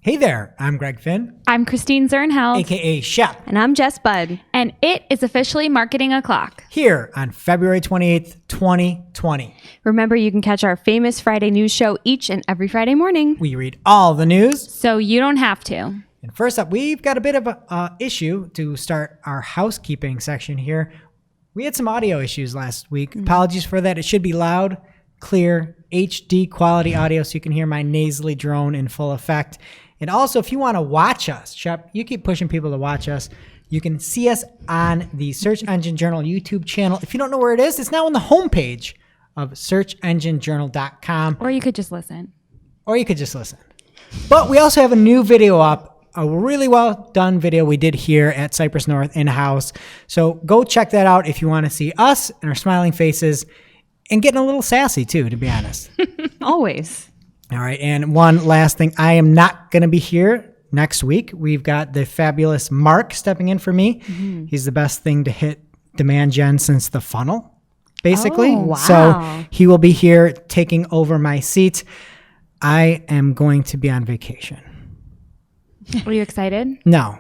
Hey there, I'm Greg Finn, I'm Christine Zernheld, aka Shep, And I'm Jess Budd. and it is officially Marketing O'Clock. here on February 28th, 2020. Remember, you can catch our famous Friday news show each and every Friday morning. We read all the news. So you don't have to. And first up, we've got a bit of a issue to start our housekeeping section here. We had some audio issues last week. Apologies for that. It should be loud, clear, HD quality audio so you can hear my nasally drone in full effect. And also, if you want to watch us, Shep, you keep pushing people to watch us. You can see us on the Search Engine Journal YouTube channel. If you don't know where it is, it's now on the homepage of searchenginejournal.com. Or you could just listen. Or you could just listen. But we also have a new video up, a really well done video we did here at Cypress North in-house. So go check that out if you want to see us and our smiling faces and getting a little sassy too, to be honest. Always. All right. And one last thing, I am not going to be here next week. We've got the fabulous Mark stepping in for me. He's the best thing to hit demand gen since the funnel, basically. Oh, wow. So he will be here taking over my seat. I am going to be on vacation. Are you excited? No,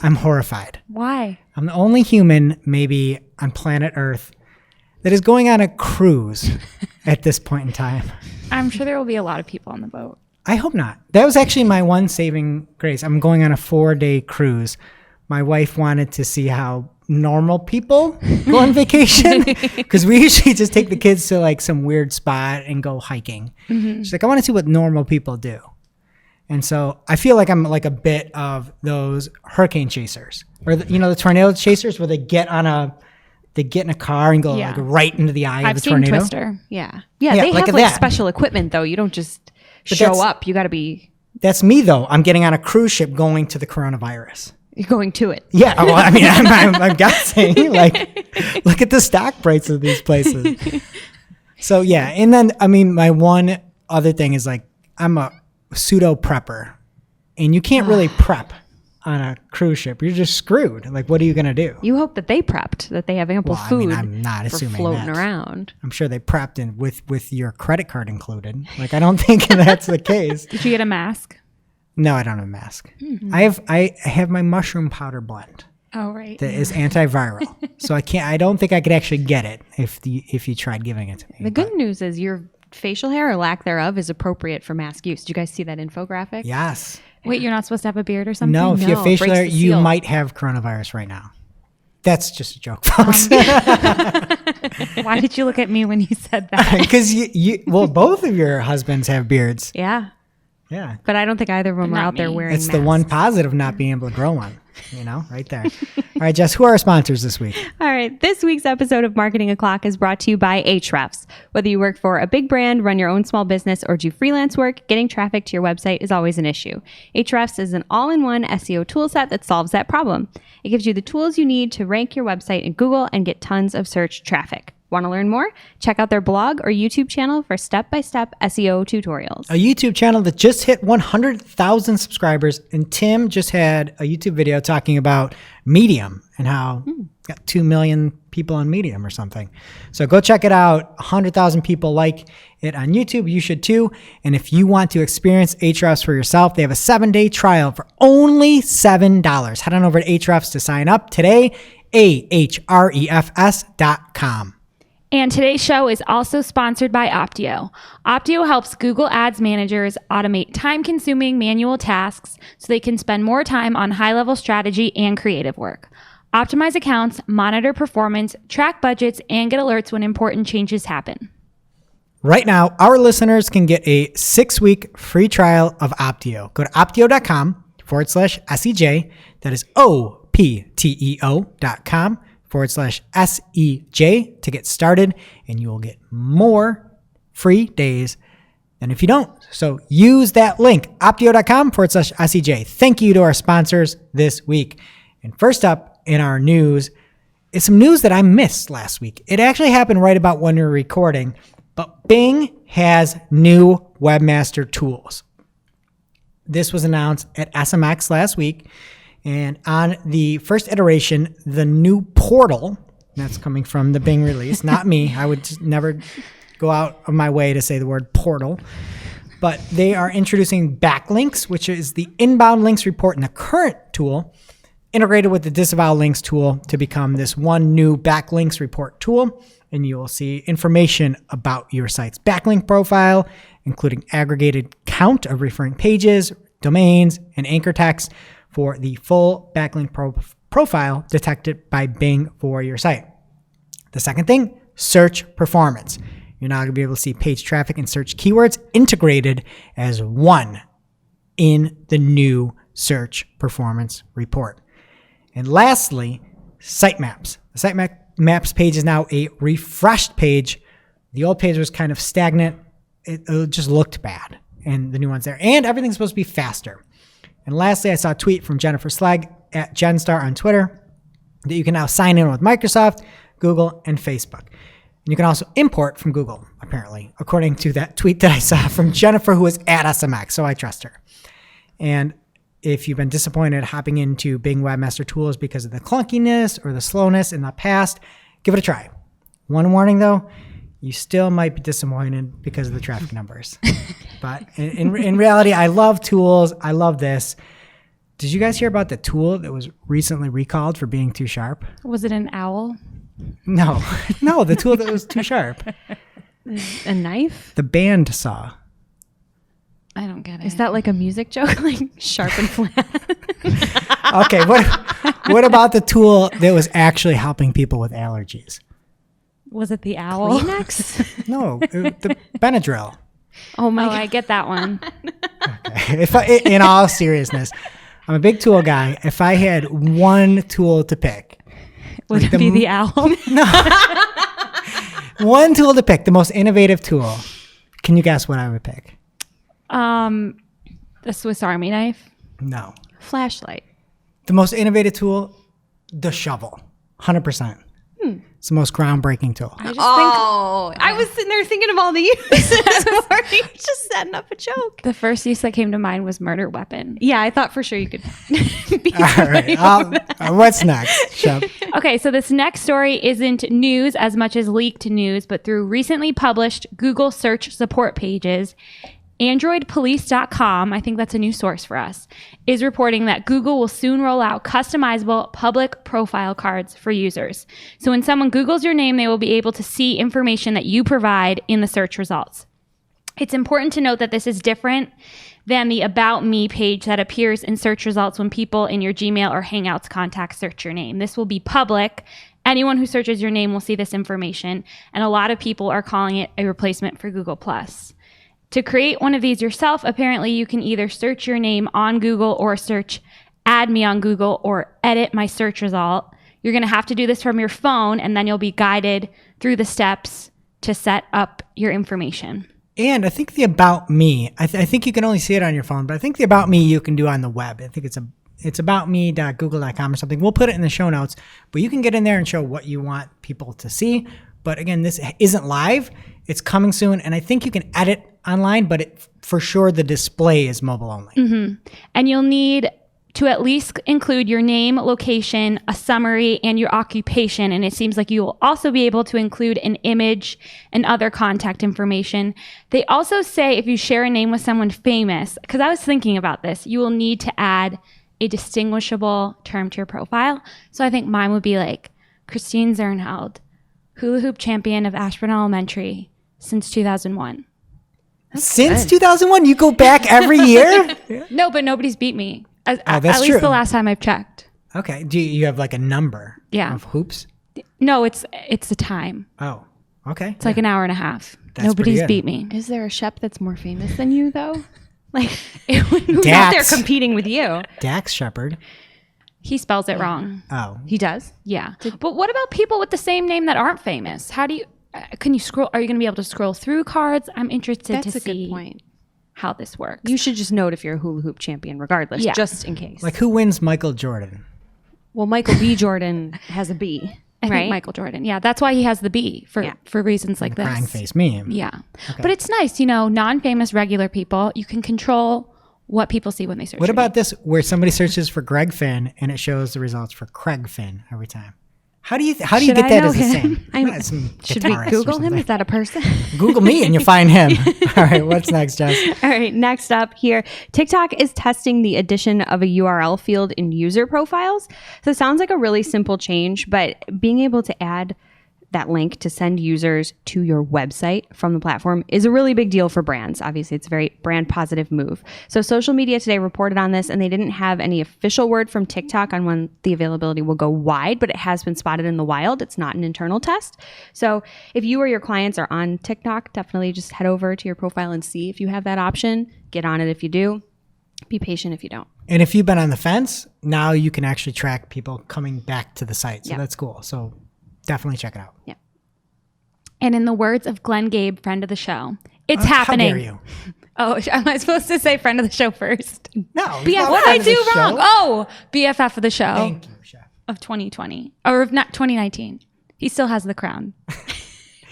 I'm horrified. Why? I'm the only human, maybe on planet Earth, that is going on a cruise at this point in time. I'm sure there will be a lot of people on the boat. I hope not. That was actually my one saving grace. I'm going on a 4-day cruise. My wife wanted to see how normal people go on vacation because we usually just take the kids to like some weird spot and go hiking. She's like, I want to see what normal people do. And so I feel like I'm like a bit of those hurricane chasers or the tornado chasers where they get in a car and go like right into the eye I've of the seen tornado. Twister. Yeah, Yeah, they like have that. special equipment, though. You don't just But show that's- up. You got to be That's me though. I'm getting on a cruise ship going to the coronavirus. going to it. Yeah, well, I mean, I'm guessing. Like, look at the stock price of these places. So yeah, and then I mean, my one other thing is like I'm a pseudo prepper, and you can't really prep on a cruise ship. You're just screwed. Like, what are you gonna do? You hope that they prepped, that they have ample Well, I food mean, I'm not for assuming floating that. around. I'm sure they prepped in with your credit card included. Like, I don't think that's the case. Did you get a mask? No, I don't have a mask. I have my mushroom powder blend. Oh, right. That is antiviral. So I don't think I could actually get it if you tried giving it to me. The good news is your facial hair or lack thereof is appropriate for mask use. Did you guys see that infographic? Yes. Wait, you're not supposed to have a beard or something? No, if you have No, facial breaks hair, the you seal. might have coronavirus right now. That's just a joke, folks. Why did you look at me when you said that? Because well, both of your husbands have beards. Yeah, Yeah. but I don't think either of them are Not out there me. wearing It's masks. the one positive not being able to grow one, right there. All right, Jess, who are our sponsors this week? All right, this week's episode of Marketing O'Clock is brought to you by Ahrefs. Whether you work for a big brand, run your own small business, or do freelance work, getting traffic to your website is always an issue. Ahrefs is an all-in-one SEO toolset that solves that problem. It gives you the tools you need to rank your website in Google and get tons of search traffic. Want to learn more? Check out their blog or YouTube channel for step-by-step SEO tutorials. A YouTube channel that just hit 100,000 subscribers, and Tim just had a YouTube video talking about Medium and how got 2 million people on Medium or something. So go check it out. 100,000 people like it on YouTube. You should too. And if you want to experience Ahrefs for yourself, they have a 7-day trial for only $7. Head on over to Ahrefs to sign up today. Ahrefs.com. And today's show is also sponsored by Optio. Optio helps Google Ads managers automate time-consuming manual tasks so they can spend more time on high-level strategy and creative work. Optimize accounts, monitor performance, track budgets, and get alerts when important changes happen. Right now, our listeners can get a 6-week free trial of Optio. Go to optio.com/SEJ. That is optio.com/SEJ to get started, and you will get more free days than if you don't. So use that link, optio.com/SEJ. Thank you to our sponsors this week. And first up in our news is some news that I missed last week. It actually happened right about when we were recording, but Bing has new Webmaster tools. This was announced at SMX last week. And on the first iteration, the new portal, that's coming from the Bing release, not me. I would just never go out of my way to say the word portal. but they are introducing backlinks, which is the inbound links report in the current tool, integrated with the disavow links tool to become this one new backlinks report tool. And you will see information about your site's backlink profile, including aggregated count of referring pages, domains, and anchor text for the full backlink profile detected by Bing for your site. The second thing, search performance. You're now going to be able to see page traffic and search keywords integrated as one in the new search performance report. And lastly, sitemaps. The sitemaps page is now a refreshed page. The old page was kind of stagnant. It just looked bad. And the new one's there. And everything's supposed to be faster. And lastly, I saw a tweet from Jennifer Slag at Genstar on Twitter that you can now sign in with Microsoft, Google, and Facebook. And you can also import from Google, apparently, according to that tweet that I saw from Jennifer, who was at SMX, so I trust her. And if you've been disappointed hopping into Bing Webmaster Tools because of the clunkiness or the slowness in the past, give it a try. One warning, though, you still might be disappointed because of the traffic numbers. But in reality, I love tools. I love this. Did you guys hear about the tool that was recently recalled for being too sharp? Was it an owl? No, the tool that was too sharp. A knife? The band saw. I don't get it. Is that like a music joke? Like sharp and flat? Okay, what about the tool that was actually helping people with allergies? Was it the owl? Kleenex? No, the Benadryl. Oh my God. I get that one. Okay. In all seriousness, I'm a big tool guy. If I had one tool to pick, Would it be the owl? one tool to pick, the most innovative tool. Can you guess what I would pick? The Swiss Army knife. No. Flashlight. The most innovative tool, the shovel. 100%. It's the most groundbreaking tool. I just I was sitting there thinking of all the uses before you just setting up a joke. think the first use that came to mind was murder weapon. Yeah, I thought for sure you could be All right. What's next, Shep? Okay, so this next story isn't news as much as leaked news, but through recently published Google search support pages, AndroidPolice.com, I think that's a new source for us, is reporting that Google will soon roll out customizable public profile cards for users. So when someone Googles your name, they will be able to see information that you provide in the search results. It's important to note that this is different than the About Me page that appears in search results when people in your Gmail or Hangouts contacts search your name. This will be public. Anyone who searches your name will see this information, and a lot of people are calling it a replacement for Google+. To create one of these yourself, apparently you can either search your name on Google or search add me on Google or edit my search result. You're going to have to do this from your phone, and then you'll be guided through the steps to set up your information. And I think the About Me, I think you can only see it on your phone, but I think the About Me you can do on the web. I think it's aboutme.google.com or something. We'll put it in the show notes, but you can get in there and show what you want people to see. But again, this isn't live. It's coming soon, and I think you can edit online, but for sure the display is mobile only. Mm-hmm. And you'll need to at least include your name, location, a summary, and your occupation. And it seems like you will also be able to include an image and other contact information. They also say if you share a name with someone famous, because I was thinking about this, you will need to add a distinguishable term to your profile. So I think mine would be like Christine Zernheld, hula hoop champion of Ashburn Elementary since 2001. Since 2001? You go back every year? No, but nobody's beat me. At that's least true. the last time I've checked. Okay. Do you have like a number of hoops? No, it's the time. Oh, okay. It's like an hour and a half. That's Nobody's pretty good. beat me. Is there a Shep that's more famous than you, though? Like, who's out there competing with you? Dax Shepard. He spells it wrong. Oh. He does? Yeah. But what about people with the same name that aren't famous? How do you, can you scroll? Are you going to be able to scroll through cards? I'm interested That's to a see good point. how this works. You should just note if you're a hula hoop champion regardless, just in case. Like who wins Michael Jordan? Well, Michael B. Jordan has a B, I right? think Michael Jordan. Yeah, that's why he has the B for reasons like this. Crying face meme. Yeah. Okay. But it's nice, non-famous regular people, you can control what people see when they search. What about this where somebody searches for Greg Finn and it shows the results for Craig Finn every time? How do you Should get I that know as the him? same? I'm- Not some Should we guitarist or Google him? something. Is that a person? Google me and you'll find him. All right, what's next, Jess? All right, next up here, TikTok is testing the addition of a URL field in user profiles. So it sounds like a really simple change, but being able to add that link to send users to your website from the platform is a really big deal for brands. Obviously, it's a very brand positive move. So Social Media Today reported on this, and they didn't have any official word from TikTok on when the availability will go wide, but it has been spotted in the wild. It's not an internal test. So if you or your clients are on TikTok, definitely just head over to your profile and see if you have that option. Get on it if you do. Be patient if you don't. And if you've been on the fence, now you can actually track people coming back to the site. So Yeah. that's cool. So definitely check it out. Yeah. And in the words of Glenn Gabe, friend of the show, it's How happening. dare you? Oh, am I supposed to say friend of the show first? No. BFF. What did I do wrong? Oh, BFF of the show Thank you, Shep. of 2020 or not 2019. He still has the crown.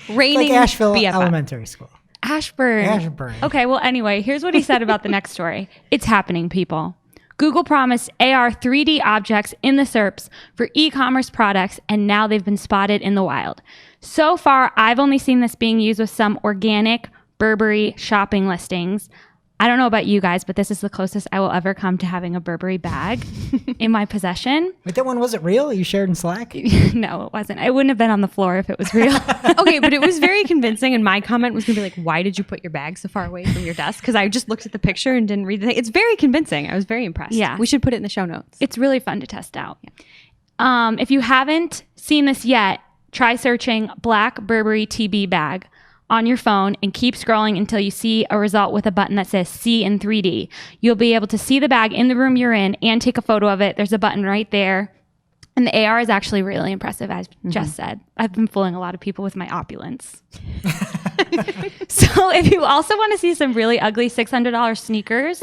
Reigning Like Asheville BFF. Elementary School. Ashburn. Ashburn. Okay, well, anyway, here's what he said about the next story. It's happening, people. Google promised AR 3D objects in the SERPs for e-commerce products, and now they've been spotted in the wild. So far, I've only seen this being used with some organic Burberry shopping listings. I don't know about you guys, but this is the closest I will ever come to having a Burberry bag in my possession. Wait, that one wasn't real? You shared in Slack? No, it wasn't. I wouldn't have been on the floor if it was real. Okay, but it was very convincing, and my comment was going to be like, why did you put your bag so far away from your desk? Because I just looked at the picture and didn't read the thing. It's very convincing. I was very impressed. Yeah. We should put it in the show notes. It's really fun to test out. If you haven't seen this yet, try searching Black Burberry TB bag on your phone and keep scrolling until you see a result with a button that says see in 3D. You'll be able to see the bag in the room you're in and take a photo of it. There's a button right there. And the AR is actually really impressive, as Jess said. I've been fooling a lot of people with my opulence. So if you also want to see some really ugly $600 sneakers,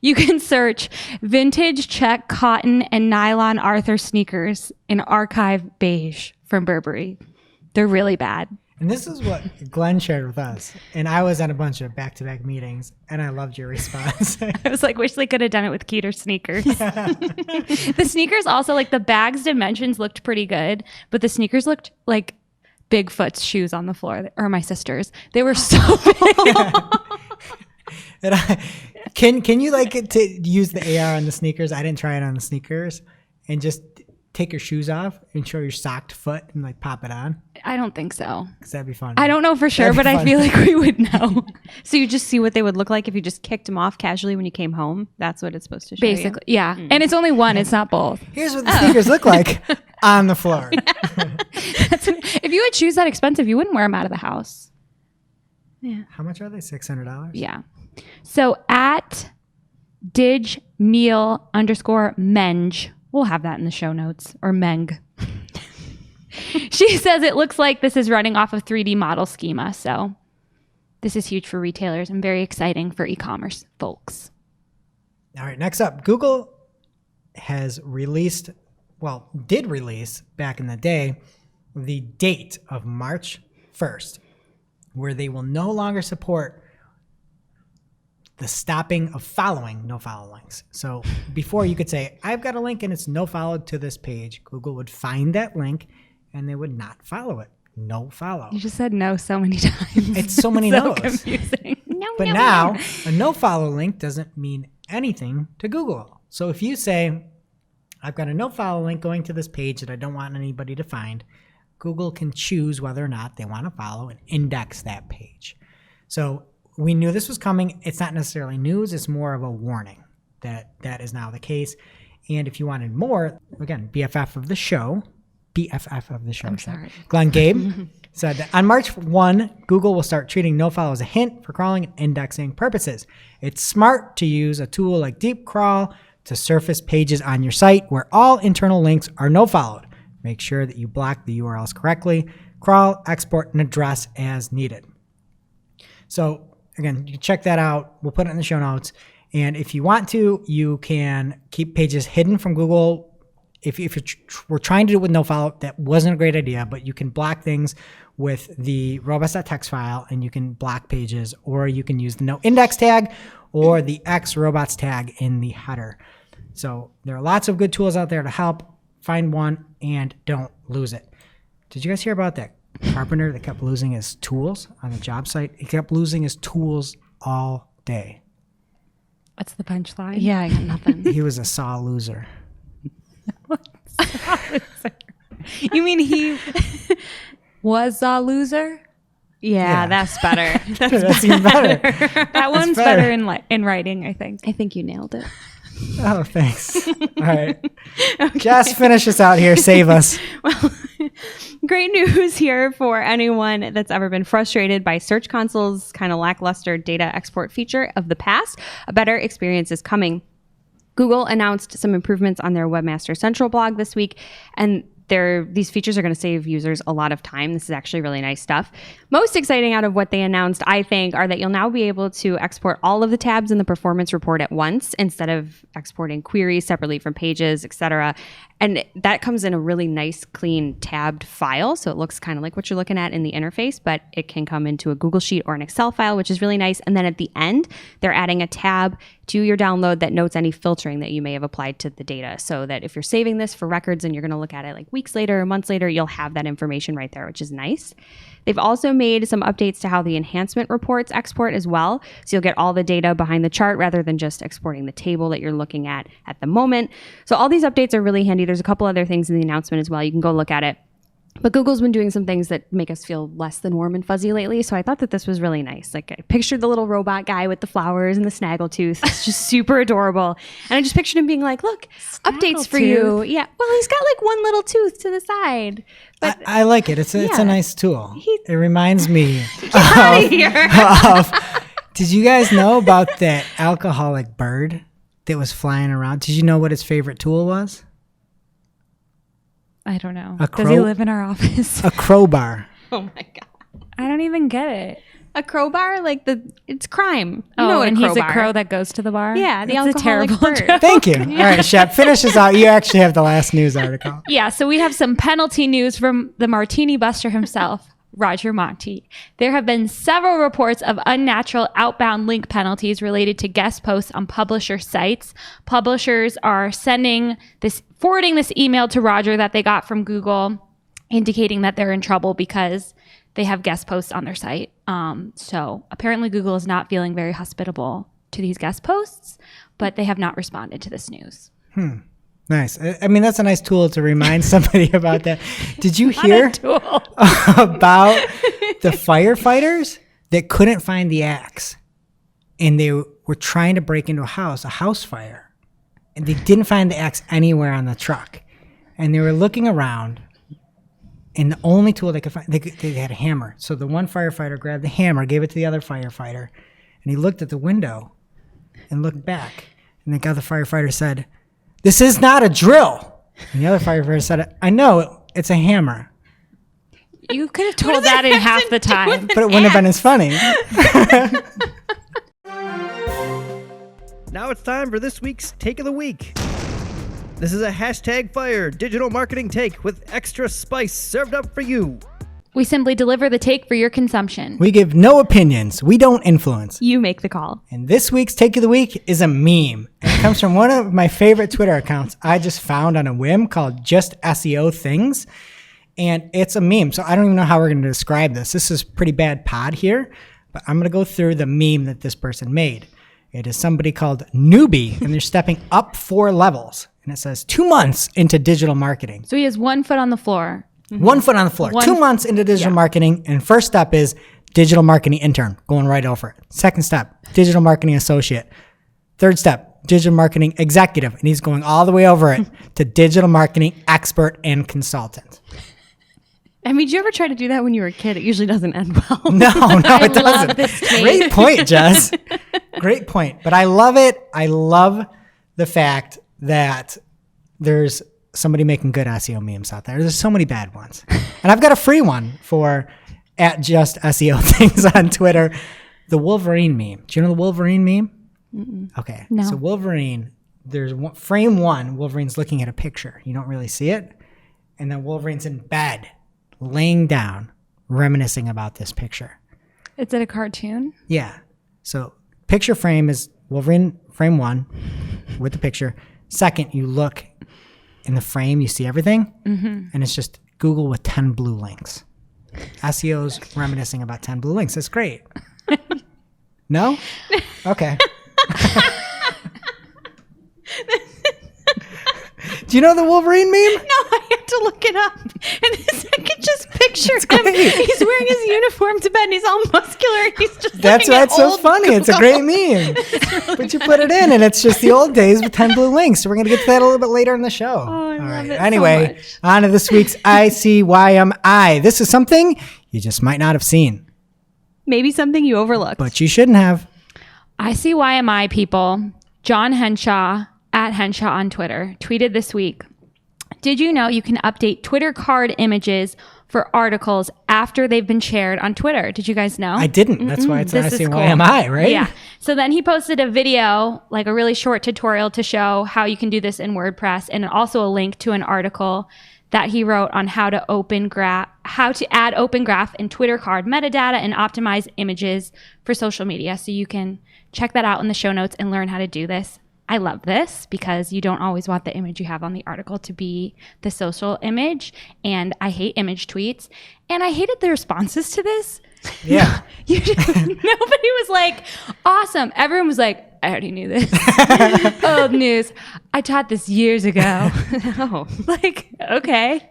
you can search vintage check cotton and nylon Arthur sneakers in archive beige from Burberry. They're really bad. And this is what Glenn shared with us. And I was at a bunch of back-to-back meetings, and I loved your response. I was like, wish they could have done it with cuter sneakers. The sneakers also, like the bag's dimensions looked pretty good, but the sneakers looked like Bigfoot's shoes on the floor, or my sister's. They were so big. And can you like to use the AR on the sneakers? I didn't try it on the sneakers. And just take your shoes off and show your socked foot and like pop it on. I don't think so. Because that'd be fun. I don't know for sure, That'd be but I fun. feel like we would know. So you just see what they would look like if you just kicked them off casually when you came home. That's what it's supposed to show Basically, yeah. And it's only one, it's not both. Here's what the sneakers look like on the floor. If you had shoes that expensive, you wouldn't wear them out of the house. How much are they? $600? Yeah. So at digmeal_meng, we'll have that in the show notes, or Meng. She says it looks like this is running off of 3D model schema. So this is huge for retailers and very exciting for e-commerce folks. All right, next up, Google has released, well, did release back in the day, the date of March 1st, where they will no longer support the stopping of following nofollow links. So before you could say, I've got a link and it's nofollow to this page, Google would find that link and they would not follow it. No follow. You just said no so many times. It's so many so no's. confusing. But now, a no-follow link doesn't mean anything to Google. So if you say, I've got a no-follow link going to this page that I don't want anybody to find, Google can choose whether or not they want to follow and index that page. So we knew this was coming. It's not necessarily news. It's more of a warning that that is now the case. And if you wanted more, again, BFF of the show, I'm sorry. Glenn Gabe said that on March 1, Google will start treating nofollow as a hint for crawling and indexing purposes. It's smart to use a tool like Deep Crawl to surface pages on your site where all internal links are nofollowed. Make sure that you block the URLs correctly. Crawl, export, and address as needed. So again, you can check that out. We'll put it in the show notes. And if you want to, you can keep pages hidden from Google. If you were trying to do it with nofollow, that wasn't a great idea, but you can block things with the robots.txt file and you can block pages, or you can use the no index tag or the X robots tag in the header. So there are lots of good tools out there to help. find one and don't lose it. Did you guys hear about that carpenter that kept losing his tools on the job site? He kept losing his tools all day. What's the punchline? Yeah, I got nothing. He was a saw loser. You mean he Was a loser? Yeah, that's better. That's even better. That one's better in writing, I think. I think you nailed it. Oh, thanks. All right. Jess, finish us out here. Save us. Well, great news here for anyone that's ever been frustrated by Search Console's kind of lackluster data export feature of the past. A better experience is coming. Google announced some improvements on their Webmaster Central blog this week, and these features are going to save users a lot of time. This is actually really nice stuff. Most exciting out of what they announced, I think, are that you'll now be able to export all of the tabs in the performance report at once instead of exporting queries separately from pages, etc. And that comes in a really nice, clean, tabbed file. So it looks kind of like what you're looking at in the interface, but it can come into a Google Sheet or an Excel file, which is really nice. And then at the end, they're adding a tab to your download that notes any filtering that you may have applied to the data. So that if you're saving this for records and you're going to look at it like weeks later or months later, you'll have that information right there, which is nice. They've also made some updates to how the enhancement reports export as well. So you'll get all the data behind the chart rather than just exporting the table that you're looking at the moment. So all these updates are really handy. There's a couple other things in the announcement as well. You can go look at it. But Google's been doing some things that make us feel less than warm and fuzzy lately. So I thought that this was really nice. Like I pictured the little robot guy with the flowers and the snaggletooth. It's just super adorable. And I just pictured him being like, look, updates for you. Yeah. Well, he's got like one little tooth to the side. But I like it. It's a nice tool. It reminds me out of here. Did you guys know about that alcoholic bird that was flying around? Did you know what his favorite tool was? I don't know. Does he live in our office? A crowbar. Oh my God. I don't even get it. A crowbar? It's crime. And he's a crow that goes to the bar? Yeah, the alcoholic bird. Joke. Thank you. All right, Shep, finish us out. You actually have the last news article. Yeah, so we have some penalty news from the martini buster himself, Roger Monti. There have been several reports of unnatural outbound link penalties related to guest posts on publisher sites. Publishers are forwarding this email to Roger that they got from Google, indicating that they're in trouble because they have guest posts on their site. So apparently Google is not feeling very hospitable to these guest posts, but they have not responded to this news. Nice. I mean, that's a nice tool to remind somebody about that. Did you hear about the firefighters that couldn't find the axe? And they were trying to break into a house fire. And they didn't find the axe anywhere on the truck. And they were looking around. And the only tool they could find, they had a hammer. So the one firefighter grabbed the hammer, gave it to the other firefighter. And he looked at the window and looked back. And the other firefighter said, "This is not a drill." And the other firefighter said, "I know, it's a hammer." You could have told that in half the time. But it wouldn't have been as funny. Now it's time for this week's Take of the Week. This is a #fire digital marketing take with extra spice served up for you. We simply deliver the take for your consumption. We give no opinions. We don't influence. You make the call. And this week's Take of the Week is a meme. It comes from one of my favorite Twitter accounts I just found on a whim called Just SEO Things. And it's a meme. So I don't even know how we're going to describe this. This is pretty bad pod here. But I'm going to go through the meme that this person made. It is somebody called Newbie, and they're stepping up 4 levels. And it says 2 months into digital marketing. So he has 1 foot on the floor. 1 foot on the floor. 2 months into digital marketing. And first step is digital marketing intern, going right over it. Second step, digital marketing associate. Third step, digital marketing executive. And he's going all the way over it to digital marketing expert and consultant. I mean, did you ever try to do that when you were a kid? It usually doesn't end well. No, it doesn't. Love this take. Great point, Jess. Great point. But I love it. I love the fact that there's somebody making good SEO memes out there. There's so many bad ones. And I've got a free one for @JustSEOThings on Twitter. The Wolverine meme. Do you know the Wolverine meme? Mm-mm. Okay. No. So Wolverine, there's frame 1, Wolverine's looking at a picture. You don't really see it. And then Wolverine's in bed, laying down, reminiscing about this picture. Is it a cartoon? Yeah. So picture frame is Wolverine frame 1 with the picture. Second, you look in the frame, you see everything. And it's just Google with 10 blue links. SEO's reminiscing about 10 blue links. That's great. No? Okay. Do you know the Wolverine meme? No, I have to look it up. And I can just picture him. He's wearing his uniform to bed and he's all muscular. And he's just That's why it's so funny. It's a great meme. But you put it in and it's just the old days with 10 blue links. So we're going to get to that a little bit later in the show. Oh, I love it Anyway, so much. on to this week's ICYMI. This is something you just might not have seen, Maybe something you overlooked. but you shouldn't have. ICYMI people, John Henshaw at Henshaw on Twitter tweeted this week, did you know you can update Twitter card images for articles after they've been shared on Twitter? Did you guys know? I didn't. That's why it's This is ICYMI, right? Yeah. So then he posted a video, like a really short tutorial to show how you can do this in WordPress, and also a link to an article that he wrote on how to add open graph in Twitter card metadata and optimize images for social media. So you can check that out in the show notes and learn how to do this. I love this because you don't always want the image you have on the article to be the social image. And I hate image tweets. And I hated the responses to this. Yeah. Nobody was like, awesome. Everyone was like, I already knew this. Old news. I taught this years ago. Oh, Like, okay.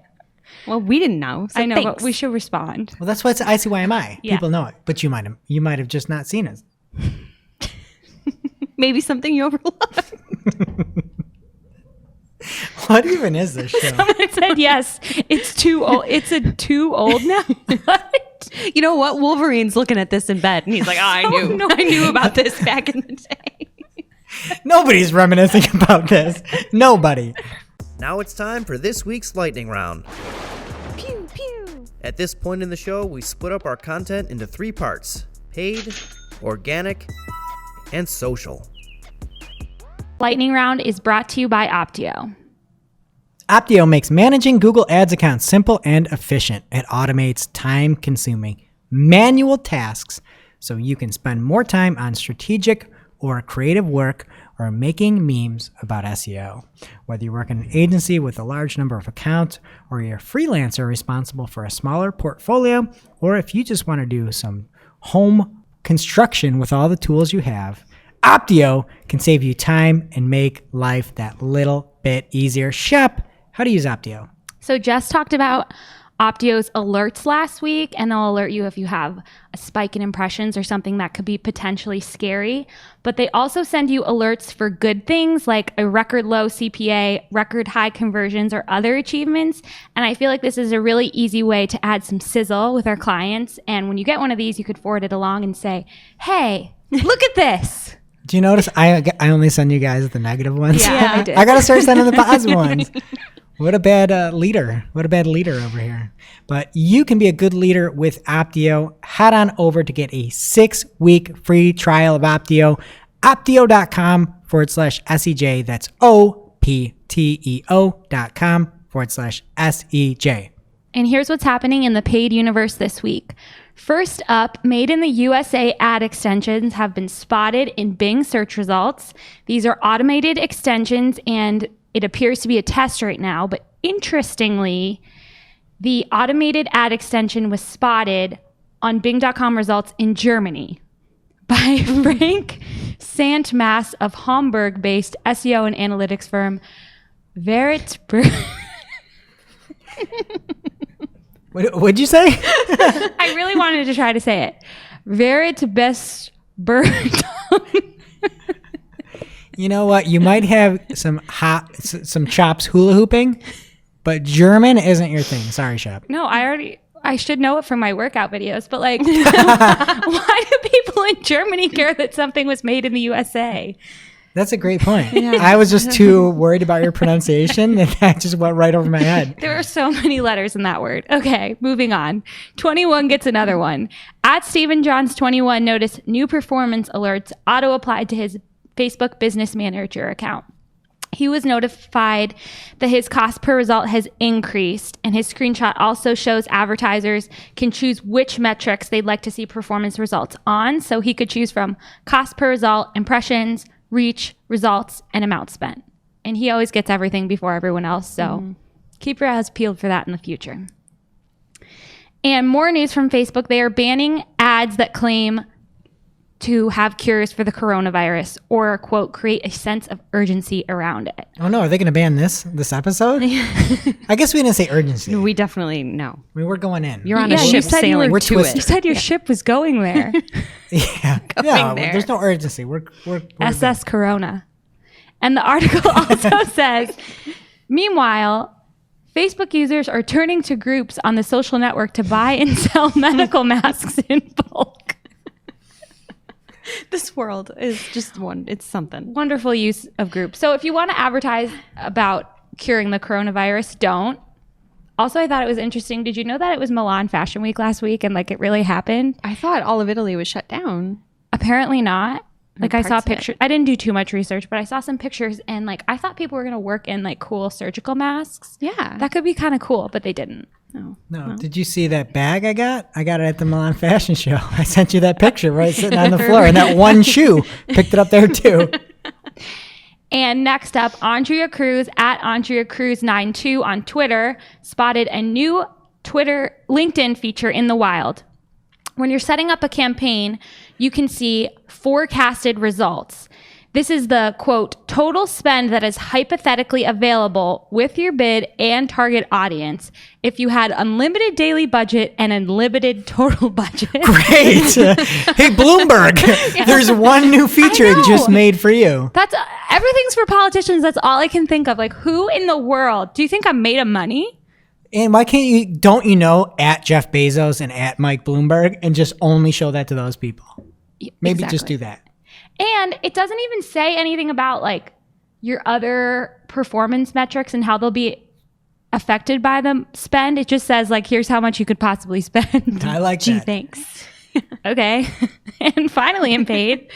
well, we didn't know. So I know, thanks. but we should respond. Well, that's why it's ICYMI. Yeah. People know it, but you might have just not seen it. Maybe something you overlooked. What even is this show? Someone said, yes, it's too old. It's too old now. What? You know what? Wolverine's looking at this in bed and he's like, oh, I knew. I knew about this back in the day. Nobody's reminiscing about this. Nobody. Now it's time for this week's lightning round. Pew, pew. At this point in the show, we split up our content into 3 parts: paid, organic, and social. Lightning round is brought to you by Optio. Optio makes managing Google Ads accounts simple and efficient. It automates time-consuming manual tasks so you can spend more time on strategic or creative work or making memes about SEO. Whether you work in an agency with a large number of accounts or you're a freelancer responsible for a smaller portfolio, or if you just want to do some home construction with all the tools you have, Optio can save you time and make life that little bit easier. Shep, how to use Optio? So Jess talked about Optio's alerts last week, and they'll alert you if you have a spike in impressions or something that could be potentially scary. But they also send you alerts for good things like a record low CPA, record high conversions, or other achievements. And I feel like this is a really easy way to add some sizzle with our clients. And when you get one of these, you could forward it along and say, hey, look at this. Do you notice I only send you guys the negative ones? Yeah, I did. I got to start sending the positive ones. What a bad leader. What a bad leader over here. But you can be a good leader with Optio. Head on over to get a 6-week free trial of Optio. Optio.com/SEJ. That's OPTEO.com/SEJ. And here's what's happening in the paid universe this week. First up, made in the USA ad extensions have been spotted in Bing search results. These are automated extensions, and it appears to be a test right now. But interestingly, the automated ad extension was spotted on Bing.com results in Germany by Frank Sandmass of Hamburg-based SEO and analytics firm Veritberg. What'd you say? I really wanted to try to say it. Veritberg. You know what? You might have some chops hula hooping, but German isn't your thing. Sorry, Shep. No, I should know it from my workout videos, but like, why do people in Germany care that something was made in the USA? That's a great point. I was just too worried about your pronunciation and that just went right over my head. There are so many letters in that word. Okay, moving on. 21 gets another one. At Stephen Johns 21 noticed new performance alerts auto-applied to his Facebook Business Manager account. He was notified that his cost per result has increased, and his screenshot also shows advertisers can choose which metrics they'd like to see performance results on. So he could choose from cost per result, impressions, reach, results, and amount spent. And he always gets everything before everyone else. So keep your eyes peeled for that in the future. And more news from Facebook. They are banning ads that claim to have cures for the coronavirus or, quote, create a sense of urgency around it. Oh, no. Are they going to ban this episode? I guess we didn't say urgency. We definitely know. I mean, we're going in. You're on a ship sailing we're to twisted. You said your ship was going there. Yeah. there. There's no urgency. We're SS Corona. And the article also says, meanwhile, Facebook users are turning to groups on the social network to buy and sell medical masks in bulk. This world is just it's something. Wonderful use of groups. So if you want to advertise about curing the coronavirus, don't. Also, I thought it was interesting. Did you know that it was Milan Fashion Week last week and like it really happened? I thought all of Italy was shut down. Apparently not. Like I saw parts of it. pictures. I didn't do too much research, but I saw some pictures and like I thought people were going to work in like cool surgical masks. Yeah. That could be kind of cool, but they didn't. No. Did you see that bag I got? I got it at the Milan Fashion Show. I sent you that picture, right? Sitting on the floor. And that one shoe. Picked it up there, too. And next up, Andrea Cruz at Andrea Cruz 92 on Twitter spotted a new Twitter LinkedIn feature in the wild. When you're setting up a campaign, you can see forecasted results. This is the, quote, total spend that is hypothetically available with your bid and target audience if you had unlimited daily budget and unlimited total budget. Great. Hey, Bloomberg, there's one new feature it just made for you. That's everything's for politicians. That's all I can think of. Like, who in the world do you think I'm made of money? And why don't you know at Jeff Bezos and at Mike Bloomberg and just only show that to those people? Maybe just do that. And it doesn't even say anything about like your other performance metrics and how they'll be affected by the spend. It just says like, here's how much you could possibly spend. I like Gee, that. thanks. Okay. And finally in paid,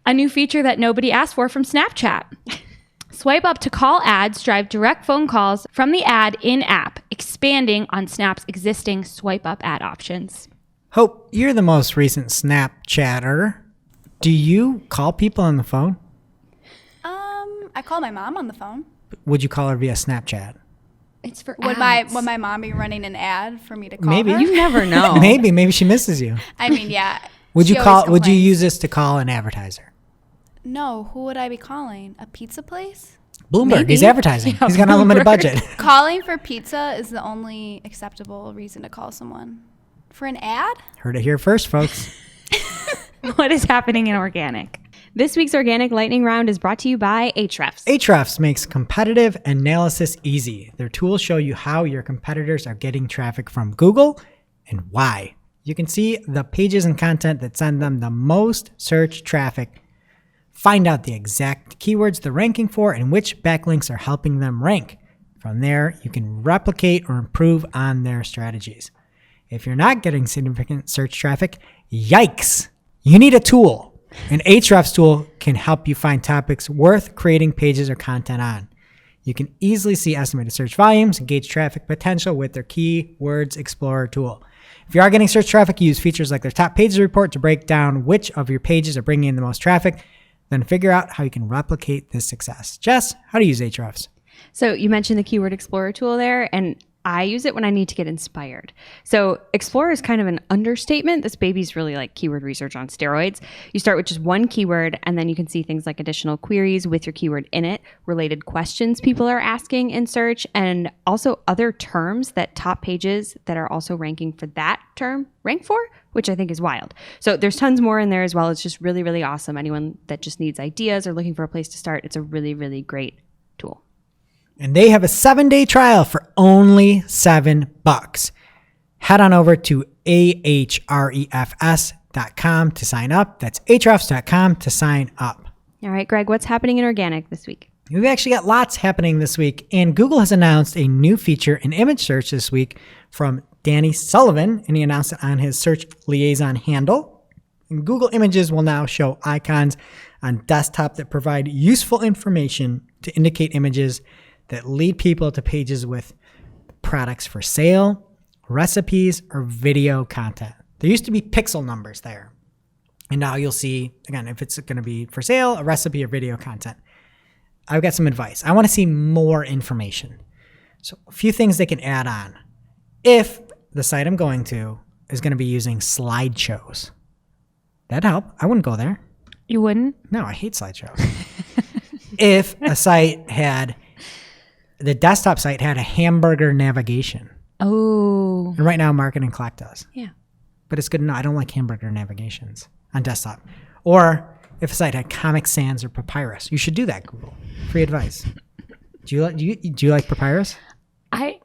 a new feature that nobody asked for from Snapchat. Swipe up to call ads drive direct phone calls from the ad in-app, expanding on Snap's existing swipe up ad options. Hope, you're the most recent Snapchatter. Do you call people on the phone? I call my mom on the phone. Would you call her via Snapchat? It's for Would ads. my mom be running an ad for me to call Maybe. her? You never know. Maybe she misses you. I mean, yeah. Would she you always Would you complains. use this to call an advertiser? No, who would I be calling? A pizza place? Bloomberg. Maybe. He's advertising. Yeah, He's got an unlimited Bloomberg. budget. Calling for pizza is the only acceptable reason to call someone. For an ad? Heard it here first, folks. What is happening in organic? This week's Organic Lightning Round is brought to you by Ahrefs. Ahrefs makes competitive analysis easy. Their tools show you how your competitors are getting traffic from Google and why. You can see the pages and content that send them the most search traffic. Find out the exact keywords they're ranking for and which backlinks are helping them rank. From there, you can replicate or improve on their strategies. If you're not getting significant search traffic, yikes! You need a tool. An Ahrefs tool can help you find topics worth creating pages or content on. You can easily see estimated search volumes and gauge traffic potential with their Keywords Explorer tool. If you are getting search traffic, use features like their top pages report to break down which of your pages are bringing in the most traffic, then figure out how you can replicate this success. Jess, how do you use Ahrefs? So you mentioned the Keyword Explorer tool there, and I use it when I need to get inspired. So Explorer is kind of an understatement. This baby's really like keyword research on steroids. You start with just one keyword, and then you can see things like additional queries with your keyword in it, related questions people are asking in search, and also other terms that top pages that are also ranking for that term rank for, which I think is wild. So there's tons more in there as well. It's just really, really awesome. Anyone that just needs ideas or looking for a place to start, it's a really, really great tool. And they have a 7-day trial for only $7. Head on over to ahrefs.com to sign up. That's ahrefs.com to sign up. All right, Greg, what's happening in organic this week? We've actually got lots happening this week, and Google has announced a new feature in image search this week from Danny Sullivan, and he announced it on his search liaison handle. And Google Images will now show icons on desktop that provide useful information to indicate images that lead people to pages with products for sale, recipes, or video content. There used to be pixel numbers there. And now you'll see, again, if it's going to be for sale, a recipe, or video content. I've got some advice. I want to see more information. So a few things they can add on. If the site I'm going to is going to be using slideshows, that'd help. I wouldn't go there. You wouldn't? No, I hate slideshows. If a site the desktop site had a hamburger navigation. Oh. And right now, Marketing Clock does. Yeah. But it's good. No, I don't like hamburger navigations on desktop. Or if a site had Comic Sans or Papyrus, you should do that, Google. Free advice. Do you like Papyrus? I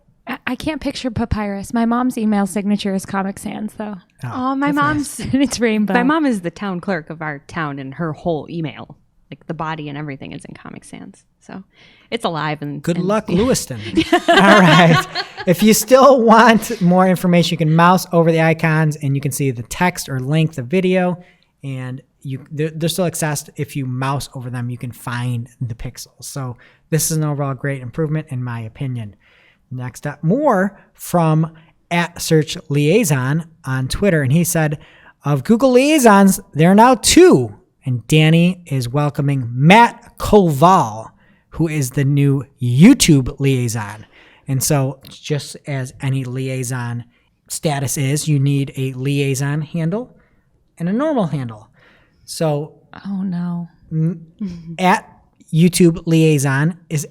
can't picture Papyrus. My mom's email signature is Comic Sans, though. Oh, my mom's. And it's rainbow. My mom is the town clerk of our town, and her whole email, like the body and everything, is in Comic Sans. So it's alive. And good luck, Lewiston. All right. If you still want more information, you can mouse over the icons, and you can see the text or length of video, and they're still accessed. If you mouse over them, you can find the pixels. So this is an overall great improvement, in my opinion. Next up, more from @SearchLiaison on Twitter. And he said, of Google liaisons, there are now 2. And Danny is welcoming Matt Koval, who is the new YouTube liaison. And so just as any liaison status is, you need a liaison handle and a normal handle. So oh, no. @YouTube liaison is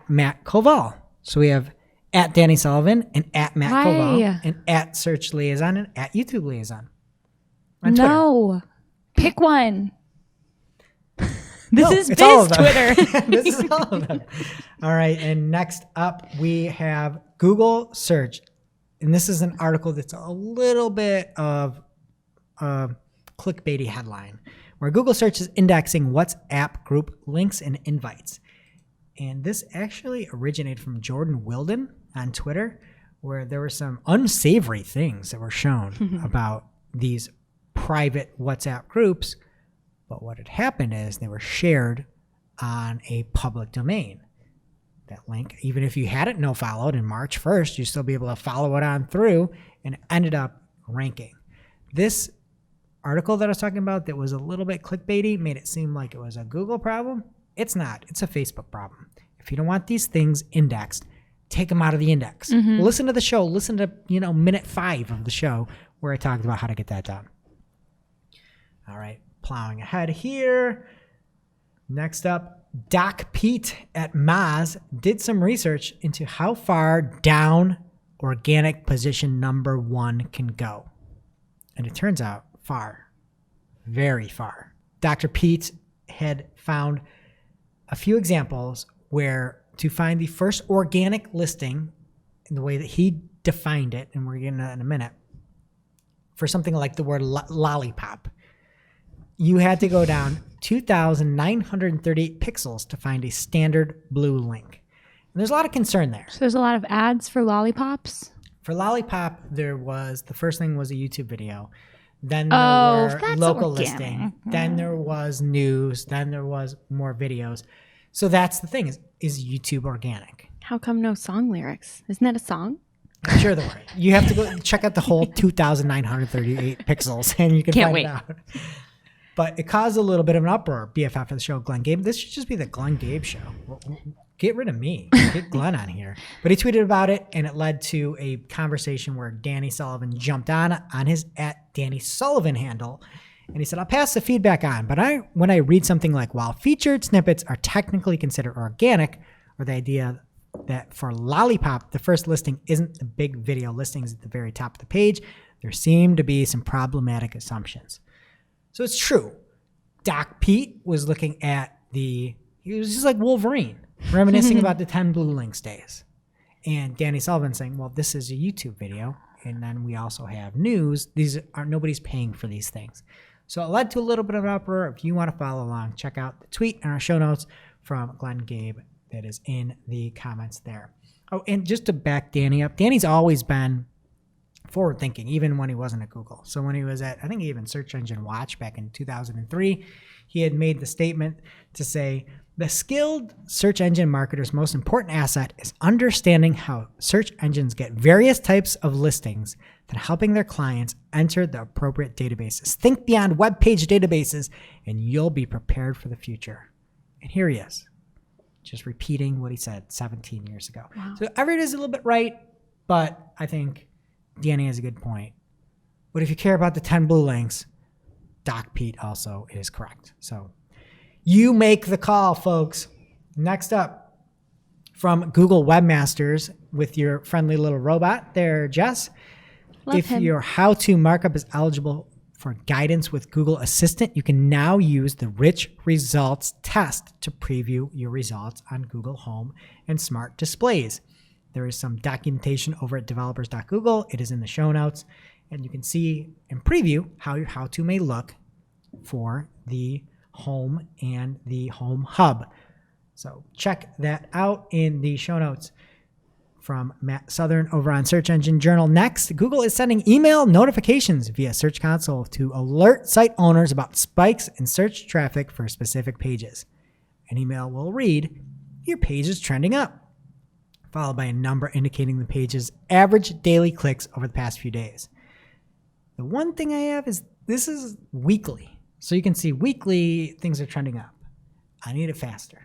@Matt Koval. So we have @Danny Sullivan and @Matt Why? Koval and @Search Liaison and @YouTube Liaison. On Twitter. No. Pick one. This is it's all Biz of them. Twitter. This is all of them. All right. And next up, we have Google Search. And this is an article that's a little bit of a clickbaity headline, where Google Search is indexing WhatsApp group links and invites. And this actually originated from Jordan Wilden on Twitter, where there were some unsavory things that were shown about these private WhatsApp groups. But what had happened is they were shared on a public domain. That link, even if you had it no-followed in March 1st, you'd still be able to follow it on through, and it ended up ranking. This article that I was talking about that was a little bit clickbaity made it seem like it was a Google problem. It's not. It's a Facebook problem. If you don't want these things indexed, take them out of the index. Listen to the show. Listen to, minute 5 of the show where I talked about how to get that done. All right. Plowing ahead here. Next up, Doc Pete at Moz did some research into how far down organic position number 1 can go. And it turns out far, very far. Dr. Pete had found a few examples where to find the first organic listing in the way that he defined it, and we're getting to that in a minute, for something like the word lollipop, you had to go down 2,938 pixels to find a standard blue link. And there's a lot of concern there. So there's a lot of ads for lollipops? For lollipop, the first thing was a YouTube video. Then there were that's local organic. listing. Then there was news. Then there was more videos. So that's the thing, is YouTube organic? How come no song lyrics? Isn't that a song? I'm sure there were. You have to go check out the whole 2,938 pixels, and you can Can't find wait. it out. But it caused a little bit of an uproar. BFF of the show, Glenn Gabe. This should just be the Glenn Gabe show. Get rid of me. Get Glenn on here. But he tweeted about it, and it led to a conversation where Danny Sullivan jumped on his @Danny Sullivan handle, and he said, I'll pass the feedback on, but when I read something like, while featured snippets are technically considered organic, or the idea that for Lollipop, the first listing isn't the big video listings at the very top of the page, there seem to be some problematic assumptions. So it's true. Doc Pete was looking at he was just like Wolverine, reminiscing about the 10 blue links days. And Danny Sullivan saying, well, this is a YouTube video. And then we also have news. Nobody's paying for these things. So it led to a little bit of an uproar. If you want to follow along, check out the tweet in our show notes from Glenn Gabe that is in the comments there. Oh, and just to back Danny up, Danny's always been forward thinking, even when he wasn't at Google. So when he was at, I think even Search Engine Watch back in 2003, he had made the statement to say, the skilled search engine marketer's most important asset is understanding how search engines get various types of listings, then helping their clients enter the appropriate databases. Think beyond web page databases, and you'll be prepared for the future. And here he is. just repeating what he said 17 years ago. Wow. So everyone is a little bit right, but I think Danny has a good point. But if you care about the 10 blue links, Doc Pete also is correct. So you make the call, folks. Next up, from Google Webmasters with your friendly little robot there, Jess. If your how-to markup is eligible for guidance with Google Assistant, you can now use the Rich Results test to preview your results on Google Home and smart displays. There is some documentation over at developers.google. It is in the show notes, and you can see and preview how your how-to may look for the Home and the Home Hub. So check that out in the show notes. From Matt Southern over on Search Engine Journal. Next, Google is sending email notifications via Search Console to alert site owners about spikes in search traffic for specific pages. An email will read, "Your page is trending up," followed by a number indicating the page's average daily clicks over the past few days. The one thing I have is this is weekly. So you can see weekly things are trending up. I need it faster.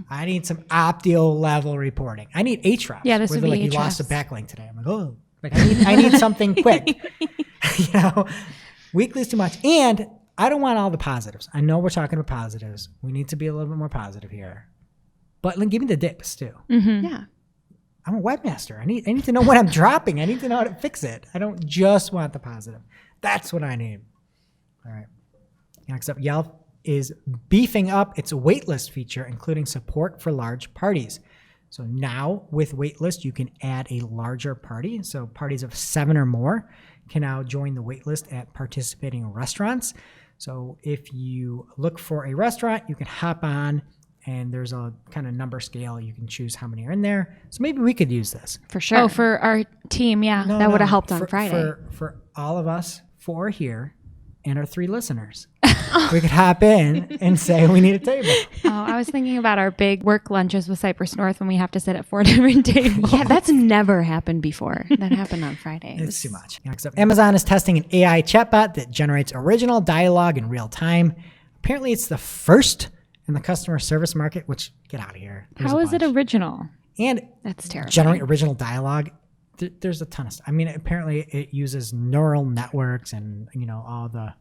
I need some Optio level reporting. I need Ahrefs. Yeah, this would be like Ahrefs. You lost a backlink today. I'm like, oh, like I need something quick. Weekly is too much, and I don't want all the positives. I know we're talking about positives. We need to be a little bit more positive here, but give me the dips too. Mm-hmm. Yeah. I'm a webmaster. I need to know what I'm dropping. I need to know how to fix it. I don't just want the positive. That's what I need. All right. Next up, Yelp is beefing up its waitlist feature, including support for large parties. So now with waitlist, you can add a larger party. So parties of 7 or more can now join the waitlist at participating restaurants. So if you look for a restaurant, you can hop on and there's a kind of number scale. You can choose how many are in there. So maybe we could use this. For sure. Oh, for our team, yeah. That would have helped on Friday. For all of us 4 here and our 3 listeners. We could hop in and say we need a table. Oh, I was thinking about our big work lunches with Cypress North when we have to sit at 4 different tables. Yeah, that's never happened before. That happened on Friday. It's too much. Next up, Amazon is testing an AI chatbot that generates original dialogue in real time. Apparently, it's the first in the customer service market, which, get out of here. How is it original? And That's terrible. Generate original dialogue. There's a ton of stuff. I mean, apparently it uses neural networks and, all the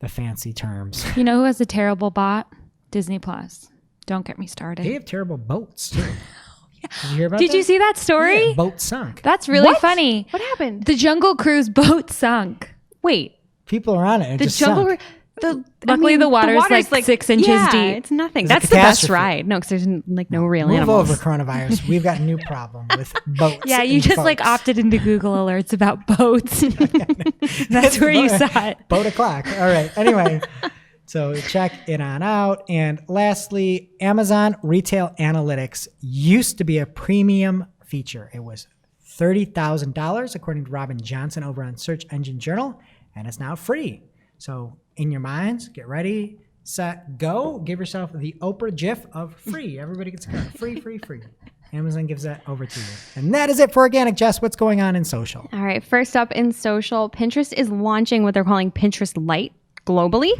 fancy terms. You know who has a terrible bot? Disney Plus. Don't get me started. They have terrible boats, too. Did you hear about Did that? you see that story? Yeah, boat sunk. That's really funny. What happened? The Jungle Cruise boat sunk. Wait. People are on it. The just jungle. sunk. Luckily, the water's like 6 inches deep. It's nothing. It's a That's the best catastrophe. ride. No, because there's no real Move animals. over, coronavirus. We've got a new problem with boats. Yeah, you and just boats. opted into Google alerts about boats. That's where you saw it. Boat o'clock. All right. Anyway, so check it on out. And lastly, Amazon Retail Analytics used to be a premium feature. It was $30,000, according to Robin Johnson over on Search Engine Journal, and it's now free. So in your minds, get ready, set, go. Give yourself the Oprah GIF of free. Everybody gets free. Amazon gives that over to you. And that is it for organic. Jess, what's going on in social? All right. First up in social, Pinterest is launching what they're calling Pinterest Lite globally.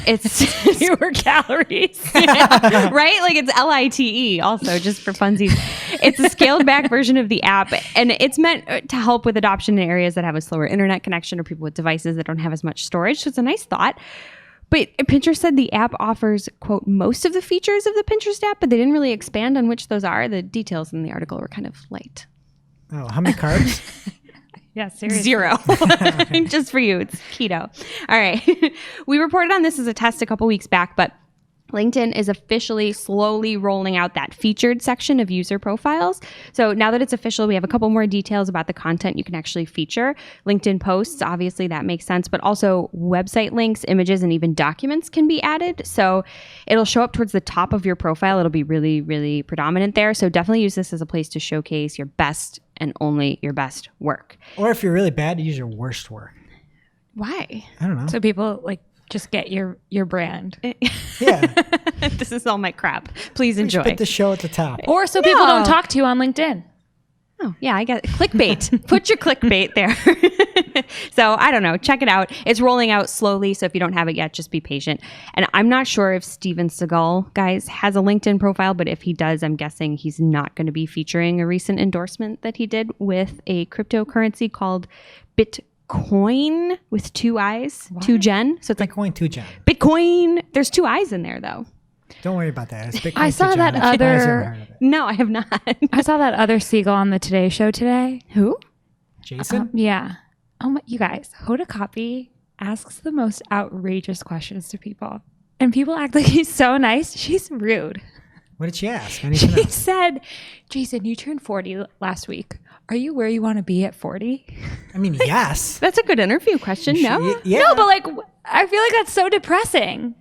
It's Fewer calories. right? Like it's LITE also, just for funsies. It's a scaled back version of the app, and it's meant to help with adoption in areas that have a slower internet connection or people with devices that don't have as much storage. So it's a nice thought. But Pinterest said the app offers, quote, most of the features of the Pinterest app, but they didn't really expand on which those are. The details in the article were kind of light. Oh, how many carbs? Yeah, seriously. 0. Just for you. It's keto. All right. We reported on this as a test a couple weeks back, but LinkedIn is officially slowly rolling out that featured section of user profiles. So now that it's official, we have a couple more details about the content you can actually feature. LinkedIn posts, obviously that makes sense, but also website links, images, and even documents can be added. So it'll show up towards the top of your profile. It'll be really, really predominant there. So definitely use this as a place to showcase your best and only your best work. Or if you're really bad, use your worst work. Why? I don't know. So people just get your brand. Yeah. This is all my crap. Please enjoy. Put the show at the top. Or so people don't talk to you on LinkedIn. Oh, yeah, I got it. Clickbait. Put your clickbait there. So I don't know. Check it out. It's rolling out slowly. So if you don't have it yet, just be patient. And I'm not sure if Steven Seagal, guys, has a LinkedIn profile, but if he does, I'm guessing he's not going to be featuring a recent endorsement that he did with a cryptocurrency called Bitcoin with 2 I's, 2 Gen. So it's like Bitcoin 2 Gen. Bitcoin. There's 2 I's in there though. Don't worry about that. It's Bitcoin I saw 2 Gen. that I'm surprised you haven't other- heard of it. No, I have not. I saw that other seagull on the Today Show today. Who? Jason? Yeah. Oh my, you guys, Hoda Kotb asks the most outrageous questions to people. And people act like he's so nice. She's rude. What did she ask? I need to know. She said, Jason, you turned 40 last week. Are you where you want to be at 40? I mean, yes. That's a good interview question. No? Yeah. No, but like, I feel like that's so depressing.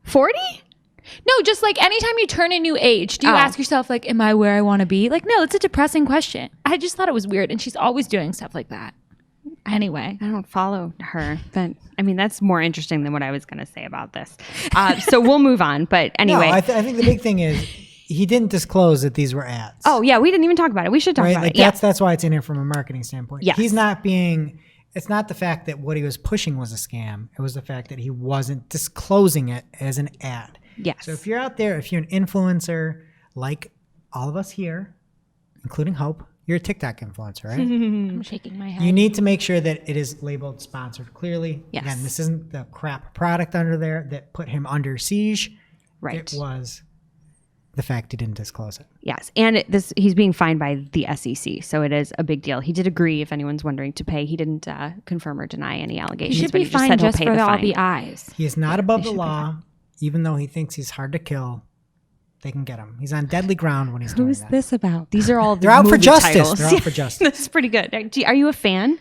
40? No, just like anytime you turn a new age, do you Oh. ask yourself, like, am I where I want to be? Like, no, it's a depressing question. I just thought it was weird. And she's always doing stuff like that. Anyway. I don't follow her, but I mean, that's more interesting than what I was going to say about this. So we'll move on. But anyway. No, I think the big thing is he didn't disclose that these were ads. Oh, yeah. We didn't even talk about it. We should talk right? about Like it. Yeah. that's why it's in here from a marketing standpoint. Yes. He's not being, it's not the fact that what he was pushing was a scam. It was the fact that he wasn't disclosing it as an ad. Yes. So if you're out there, if you're an influencer like all of us here, including Hope, you're a TikTok influencer, right? I'm shaking my head. You need to make sure that it is labeled sponsored clearly. Yes. Again, this isn't the crap product under there that put him under siege. Right. It was the fact he didn't disclose it. Yes. And he's being fined by the SEC. So it is a big deal. He did agree, if anyone's wondering, to pay. He didn't confirm or deny any He allegations. should but be he fined said he'll just pay for all fine. the eyes. He is not above the should be law, even though he thinks he's hard to kill. They can get him. He's on deadly ground when he's doing Who's that. this about? These are all They're out for movie justice. titles. They're out for justice. That's pretty good. Are you a fan?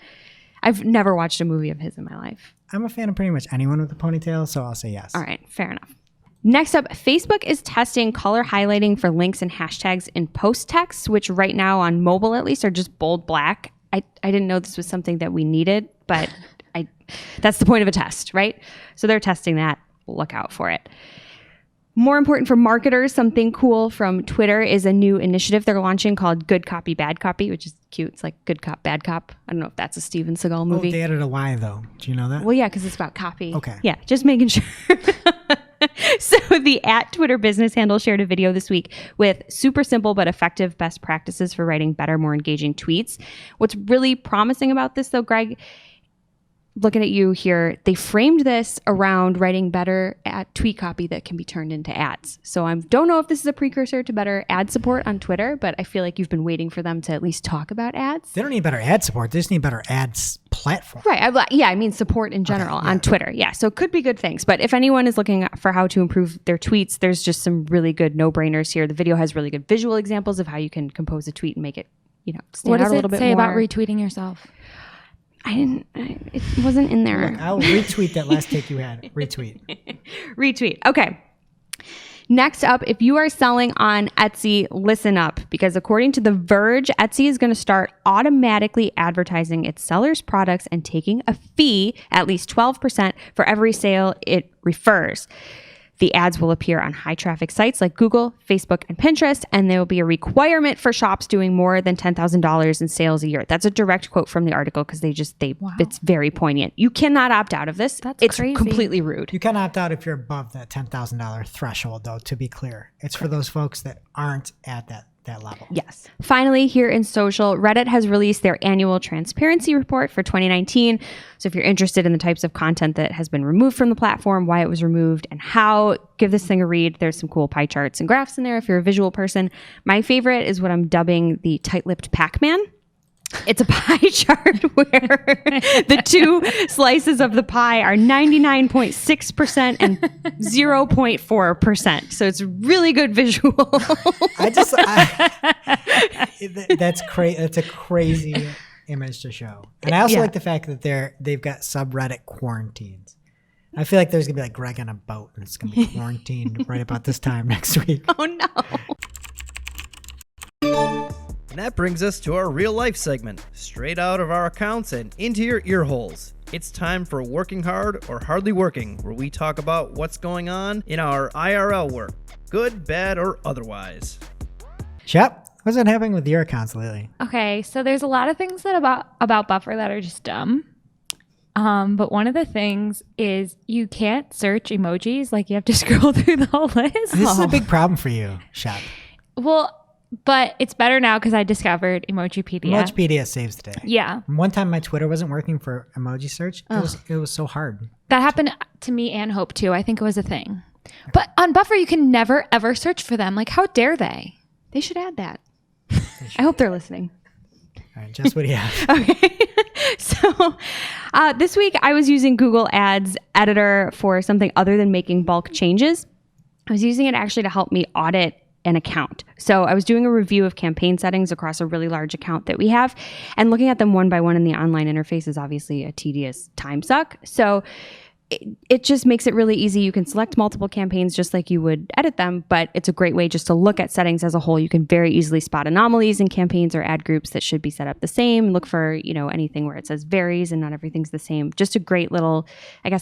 I've never watched a movie of his in my life. I'm a fan of pretty much anyone with a ponytail, so I'll say yes. All right, fair enough. Next up, Facebook is testing color highlighting for links and hashtags in post text, which right now on mobile at least are just bold black. I didn't know this was something that we needed, but that's the point of a test, right? So they're testing that. Look out for it. More important for marketers, something cool from Twitter is a new initiative they're launching called Good Copy, Bad Copy, which is cute. It's like Good Cop, Bad Cop. I don't know if that's a Steven Seagal Oh, movie. they added a Y, though. Do you know that? Well, yeah, because it's about copy. Okay. Yeah, just making sure. So the @Twitter business handle shared a video this week with super simple but effective best practices for writing better, more engaging tweets. What's really promising about this, though, Greg, looking at you here, they framed this around writing better tweet copy that can be turned into ads. So I don't know if this is a precursor to better ad support on Twitter, but I feel like you've been waiting for them to at least talk about ads. They don't need better ad support. They just need better ads platform. Right. I mean support in general on Twitter. Yeah. So it could be good things. But if anyone is looking for how to improve their tweets, there's just some really good no-brainers here. The video has really good visual examples of how you can compose a tweet and make it, stand What out does a little it bit say more. about retweeting yourself? It wasn't in there. Look, I'll retweet that last take you had. Retweet. Retweet. Okay. Next up, if you are selling on Etsy, listen up, because according to The Verge, Etsy is going to start automatically advertising its sellers' products and taking a fee, at least 12%, for every sale it refers. The ads will appear on high traffic sites like Google, Facebook, and Pinterest, and there will be a requirement for shops doing more than $10,000 in sales a year. That's a direct quote from the article because it's very poignant. You cannot opt out of this. It's crazy. completely rude. You can opt out if you're above that $10,000 threshold, though, to be clear. It's for those folks that aren't at that level. Yes. Finally, here in social, Reddit has released their annual transparency report for 2019. So if you're interested in the types of content that has been removed from the platform, why it was removed, and how, give this thing a read. There's some cool pie charts and graphs in there if you're a visual person. My favorite is what I'm dubbing the tight-lipped Pac-Man. It's a pie chart where the two slices of the pie are 99.6% and 0.4%. So it's really good visual. That's crazy. That's a crazy image to show. And I also like the fact that they've got subreddit quarantines. I feel like there's gonna be like Greg on a boat and it's gonna be quarantined right about this time next week. Oh no. And that brings us to our real life segment, straight out of our accounts and into your ear holes. It's time for Working Hard or Hardly Working, where we talk about what's going on in our IRL work, good, bad, or otherwise. Shep, what's been happening with your accounts lately? Okay, so there's a lot of things that about Buffer that are just dumb. But one of the things is you can't search emojis. Like you have to scroll through the whole list. This is a big problem for you, Shep. Well, but it's better now because I discovered Emojipedia. Emojipedia saves the day. Yeah. One time my Twitter wasn't working for emoji search. It was so hard. That happened to me and Hope too. I think it was a thing. But on Buffer, you can never ever search for them. Like, how dare they? They should add that. I hope they're listening. All right, Jess, what do you have? Okay. So this week I was using Google Ads Editor for something other than making bulk changes. I was using it actually to help me audit an account. So I was doing a review of campaign settings across a really large account that we have, and looking at them one by one in the online interface is obviously a tedious time suck. So it just makes it really easy. You can select multiple campaigns just like you would edit them, but it's a great way just to look at settings as a whole. You can very easily spot anomalies in campaigns or ad groups that should be set up the same. Look for, anything where it says varies and not everything's the same. Just a great little,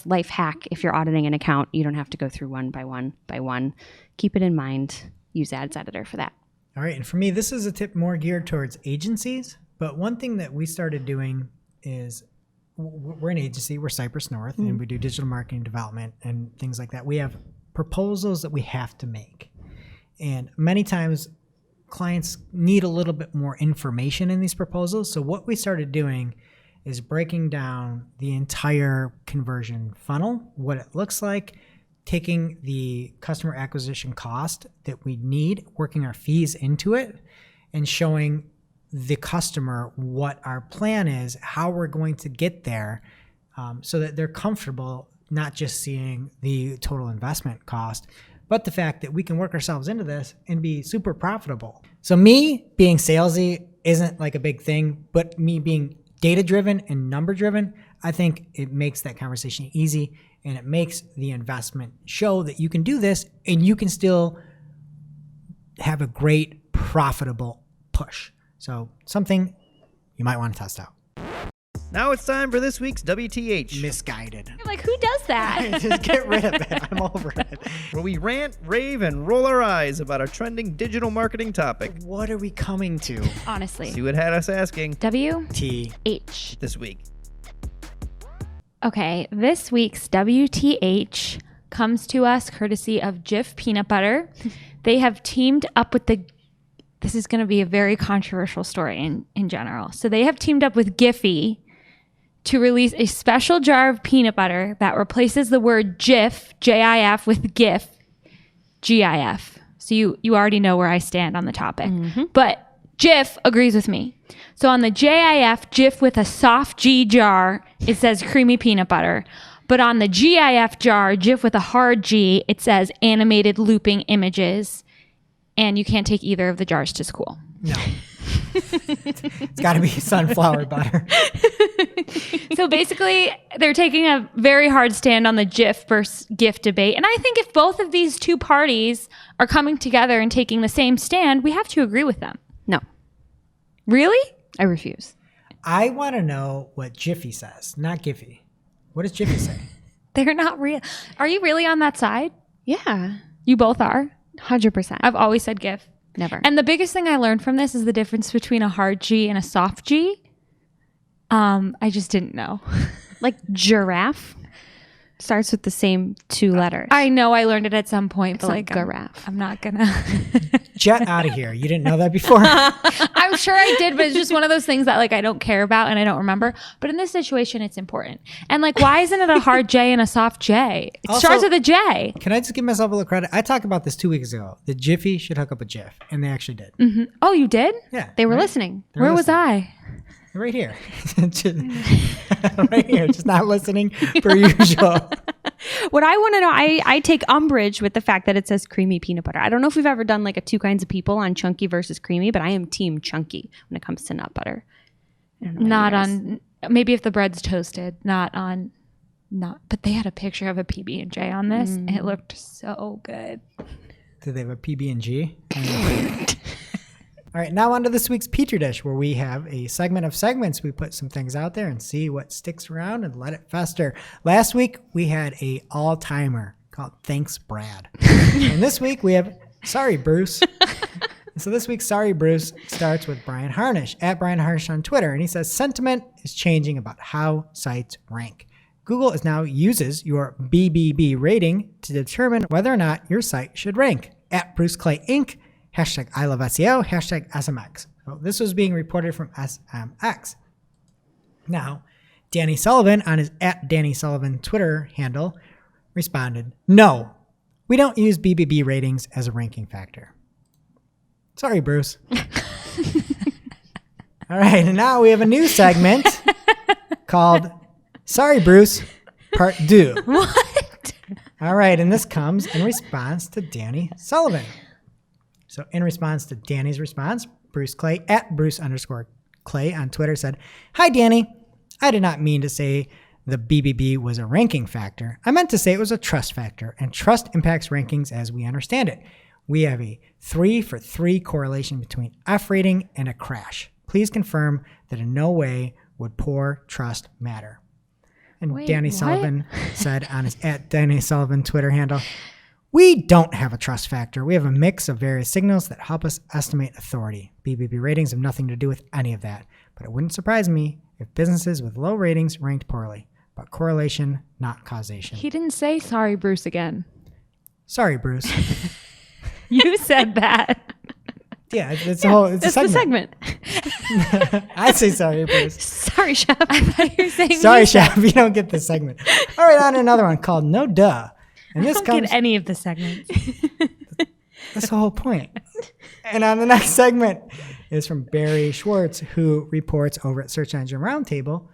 life hack. If you're auditing an account, you don't have to go through one by one. Keep it in mind. Use Ads Editor for that. All right. And for me, this is a tip more geared towards agencies. But one thing that we started doing is we're an agency. We're Cypress North, and we do digital marketing development and things like that. We have proposals that we have to make. And many times clients need a little bit more information in these proposals. So what we started doing is breaking down the entire conversion funnel, what it looks like, taking the customer acquisition cost that we need, working our fees into it, and showing the customer what our plan is, how we're going to get there, so that they're comfortable not just seeing the total investment cost, but the fact that we can work ourselves into this and be super profitable. So me being salesy isn't like a big thing, but me being data-driven and number-driven, I think it makes that conversation easy, and it makes the investment show that you can do this and you can still have a great profitable push. So something you might want to test out. Now it's time for this week's WTH. Misguided. I'm like, who does that? Just get rid of it. I'm over it. Where we rant, rave, and roll our eyes about a trending digital marketing topic. What are we coming to Honestly. See what had us asking WTH. this week. Okay, this week's WTH comes to us courtesy of Jif Peanut Butter. They have teamed up with this is going to be a very controversial story in general. So they have teamed up with Giphy to release a special jar of peanut butter that replaces the word Jif, J-I-F, with GIF, G-I-F. So you already know where I stand on the topic. Mm-hmm. But Jif agrees with me. So on the J-I-F, Jif with a soft G jar, it says creamy peanut butter. But on the GIF jar, Jif with a hard G, it says animated looping images. And you can't take either of the jars to school. No. It's got to be sunflower butter. So basically, they're taking a very hard stand on the Jif versus GIF debate. And I think if both of these two parties are coming together and taking the same stand, we have to agree with them. No. Really? I refuse. I want to know what Jiffy says, not Giphy. What does Jiffy say? They're not real. Are you really on that side? Yeah. You both are? 100%. I've always said GIF. Never. And the biggest thing I learned from this is the difference between a hard G and a soft G. I just didn't know. Like giraffe starts with the same two letters. I know I learned it at some point, but like like giraffe. I'm not gonna. Jet out of here. You didn't know that before? I'm sure I did, but it's just one of those things that like I don't care about and I don't remember. But in this situation, it's important. And like, why isn't it a hard J and a soft J? It Also, starts with a J. Can I just give myself a little credit? I talked about this 2 weeks ago. The Jiffy should hook up a Jif, and they actually did. Mm-hmm. Oh, you did? Yeah. They were right? listening. They were Where listening. was I? Right here. Right here. Just not listening per usual. What I want to know, I take umbrage with the fact that it says creamy peanut butter. I don't know if we've ever done like a two kinds of people on chunky versus creamy, but I am team chunky when it comes to nut butter. I don't know Not about on. Maybe if the bread's toasted. Not on. Not. But they had a picture of a PB&J on this, and it looked so good. Do they have a PB&G? All right, now on to this week's Petri Dish, where we have a segment of segments. We put some things out there and see what sticks around and let it fester. Last week, we had a all-timer called Thanks, Brad. And this week, we have Sorry, Bruce. So this week's Sorry Bruce starts with Brian Harnish, at Brian Harnish on Twitter. And he says, sentiment is changing about how sites rank. Google is now uses your BBB rating to determine whether or not your site should rank. At Bruce Clay Inc., hashtag I love SEO, hashtag SMX. So this was being reported from SMX. Now, Danny Sullivan on his at Danny Sullivan Twitter handle responded, no, we don't use BBB ratings as a ranking factor. Sorry, Bruce. All right, and now we have a new segment called Sorry, Bruce, Part 2. What? All right, and this comes in response to Danny Sullivan. So in response to Danny's response, Bruce Clay, at Bruce_Clay on Twitter said, hi, Danny. I did not mean to say the BBB was a ranking factor. I meant to say it was a trust factor, and trust impacts rankings as we understand it. We have a 3-for-3 correlation between F rating and a crash. Please confirm that in no way would poor trust matter. And Wait, Danny what? Sullivan said on his at Danny Sullivan Twitter handle, we don't have a trust factor. We have a mix of various signals that help us estimate authority. BBB ratings have nothing to do with any of that. But it wouldn't surprise me if businesses with low ratings ranked poorly. But correlation, not causation. He didn't say sorry, Bruce, again. Sorry, Bruce. You said that. Yeah, it's a whole. It's That's a the segment. segment. I say sorry, Bruce. Sorry, Shep. I thought you were saying Sorry, you said- Shep. You don't get this segment. All right, on to another one called No Duh. And this I don't comes. get any of the segments. That's the whole point. And on the next segment is from Barry Schwartz, who reports over at Search Engine Roundtable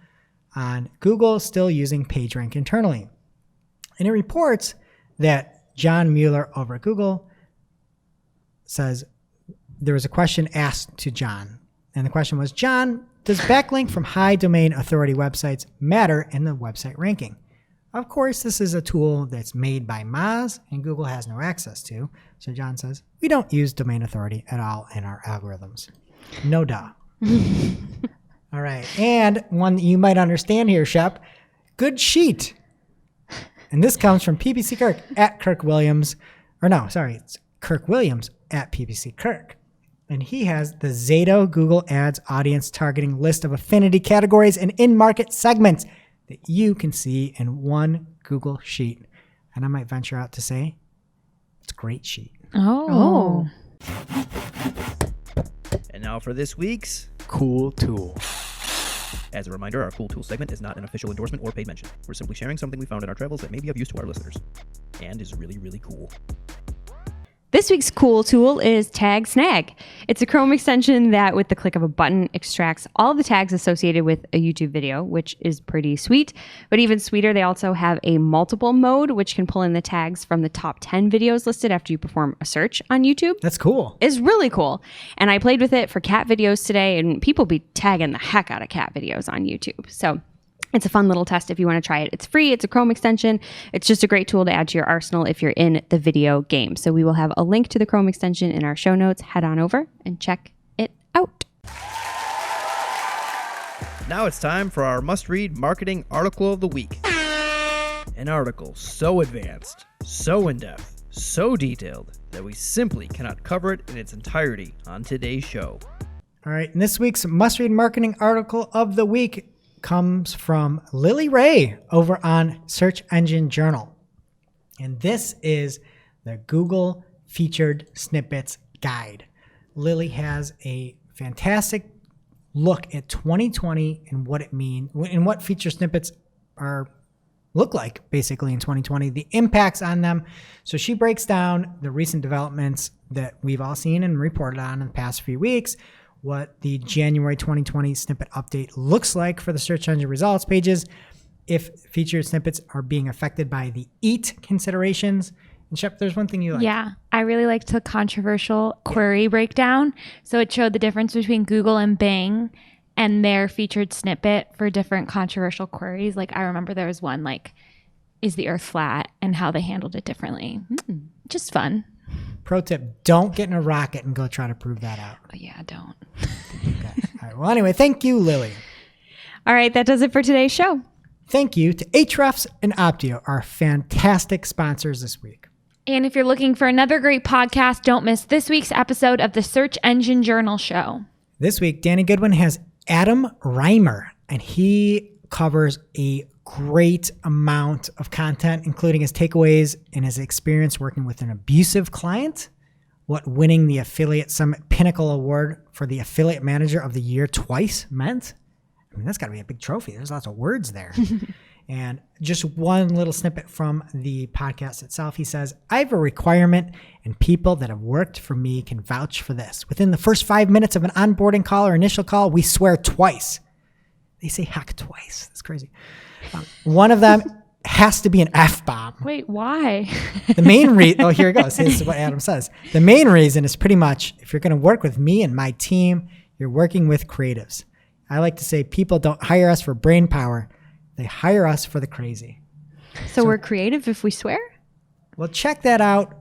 on Google still using PageRank internally. And it reports that John Mueller over at Google says there was a question asked to John. And the question was, John, does backlink from high domain authority websites matter in the website ranking? Of course, this is a tool that's made by Moz and Google has no access to. So John says, we don't use domain authority at all in our algorithms. No duh. All right. And one that you might understand here, Shep, good sheet. And this comes from PPC Kirk at Kirk Williams. Or no, sorry, it's Kirk Williams at PPC Kirk. And he has the Zato Google Ads audience targeting list of affinity categories and in-market segments that you can see in one Google sheet. And I might venture out to say, it's a great sheet. Oh. And now for this week's Cool tool. As a reminder, our Cool Tool segment is not an official endorsement or paid mention. We're simply sharing something we found in our travels that may be of use to our listeners. And is really, really cool. This week's cool tool is Tag Snag. It's a Chrome extension that, with the click of a button, extracts all of the tags associated with a YouTube video, which is pretty sweet. But even sweeter, they also have a multiple mode, which can pull in the tags from the top 10 videos listed after you perform a search on YouTube. That's cool. It's really cool. And I played with it for cat videos today, and people be tagging the heck out of cat videos on YouTube. So it's a fun little test if you want to try it. It's free. It's a Chrome extension. It's just a great tool to add to your arsenal if you're in the video game. So we will have a link to the Chrome extension in our show notes. Head on over and check it out. Now it's time for our must-read marketing article of the week. An article so advanced, so in-depth, so detailed that we simply cannot cover it in its entirety on today's show. All right. And this week's must-read marketing article of the week comes from Lily Ray over on Search Engine Journal. And this is the Google Featured Snippets Guide. Lily has a fantastic look at 2020 and what it means and what feature snippets look like basically in 2020, the impacts on them. So she breaks down the recent developments that we've all seen and reported on in the past few weeks, what the January 2020 snippet update looks like for the search engine results pages, if featured snippets are being affected by the EAT considerations. And Shep, there's one thing you like. Yeah, I really liked the controversial query breakdown. So it showed the difference between Google and Bing and their featured snippet for different controversial queries. Like I remember there was one like, is the earth flat, and how they handled it differently. Just fun. Pro tip, don't get in a rocket and go try to prove that out. But yeah, don't. Okay. All right. Well, anyway, thank you, Lily. All right, that does it for today's show. Thank you to Ahrefs and Optio, our fantastic sponsors this week. And if you're looking for another great podcast, don't miss this week's episode of the Search Engine Journal Show. This week, Danny Goodwin has Adam Reimer, and he covers a great amount of content, including his takeaways and his experience working with an abusive client, what winning the Affiliate Summit Pinnacle Award for the Affiliate Manager of the Year twice meant. I mean, that's got to be a big trophy. There's lots of words there. And just one little snippet from the podcast itself. He says, I have a requirement, and people that have worked for me can vouch for this. Within the first 5 minutes of an onboarding call or initial call, we swear twice. They say heck twice. That's crazy. One of them has to be an F-bomb. Wait, why? The main reason, oh, here it goes. This is what Adam says. The main reason is pretty much, if you're going to work with me and my team, you're working with creatives. I like to say people don't hire us for brain power. They hire us for the crazy. So we're creative if we swear? Well, check that out.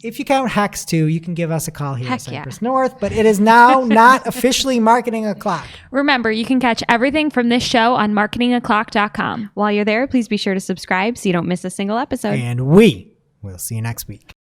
If you count Hex too, you can give us a call here Heck at Cypress North, but it is now not officially Marketing O'Clock. Remember, you can catch everything from this show on marketingoclock.com. While you're there, please be sure to subscribe so you don't miss a single episode. And we will see you next week.